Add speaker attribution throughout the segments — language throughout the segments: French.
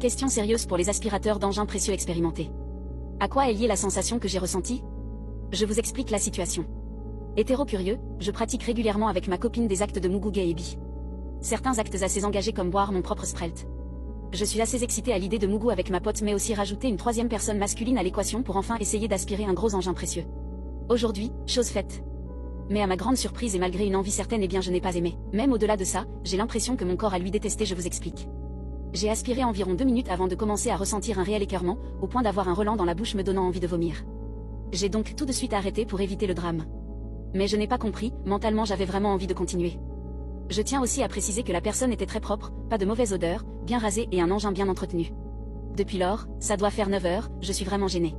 Speaker 1: Question sérieuse pour les aspirateurs d'engins précieux expérimentés. À quoi est liée la sensation que j'ai ressentie? Je vous explique la situation. Hétéro-curieux, je pratique régulièrement avec ma copine des actes de Muguge et Bi. Certains actes assez engagés comme boire mon propre Sprelt. Je suis assez excitée à l'idée de Mugu avec ma pote, mais aussi rajouter une troisième personne masculine à l'équation pour enfin essayer d'aspirer un gros engin précieux. Aujourd'hui, chose faite. Mais à ma grande surprise et malgré une envie certaine, je n'ai pas aimé. Même au-delà de ça, j'ai l'impression que mon corps a lui détesté, je vous explique. J'ai aspiré environ 2 minutes avant de commencer à ressentir un réel écœurement, au point d'avoir un relent dans la bouche me donnant envie de vomir. J'ai donc tout de suite arrêté pour éviter le drame. Mais je n'ai pas compris, mentalement j'avais vraiment envie de continuer. Je tiens aussi à préciser que la personne était très propre, pas de mauvaise odeur, bien rasée et un engin bien entretenu. Depuis lors, ça doit faire 9 heures, je suis vraiment gênée.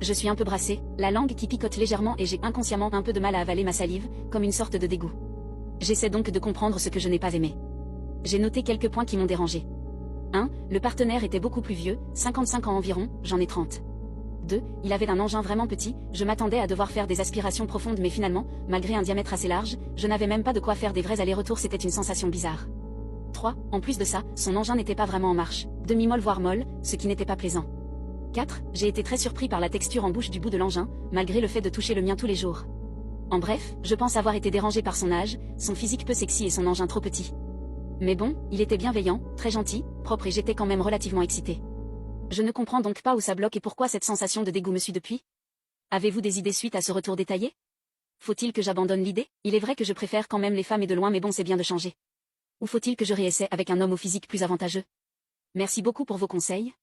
Speaker 1: Je suis un peu brassée, la langue qui picote légèrement et j'ai inconsciemment un peu de mal à avaler ma salive, comme une sorte de dégoût. J'essaie donc de comprendre ce que je n'ai pas aimé. J'ai noté quelques points qui m'ont dérangé. 1. Le partenaire était beaucoup plus vieux, 55 ans environ, j'en ai 30. 2. Il avait un engin vraiment petit, je m'attendais à devoir faire des aspirations profondes mais finalement, malgré un diamètre assez large, je n'avais même pas de quoi faire des vrais allers-retours, c'était une sensation bizarre. 3. En plus de ça, son engin n'était pas vraiment en marche, demi-molle voire molle, ce qui n'était pas plaisant. 4. J'ai été très surpris par la texture en bouche du bout de l'engin, malgré le fait de toucher le mien tous les jours. En bref, je pense avoir été dérangé par son âge, son physique peu sexy et son engin trop petit. Mais bon, il était bienveillant, très gentil, propre et j'étais quand même relativement excitée. Je ne comprends donc pas où ça bloque et pourquoi cette sensation de dégoût me suit depuis. Avez-vous des idées suite à ce retour détaillé? Faut-il que j'abandonne l'idée? Il est vrai que je préfère quand même les femmes et de loin, mais bon, c'est bien de changer. Ou faut-il que je réessaie avec un homme au physique plus avantageux? Merci beaucoup pour vos conseils.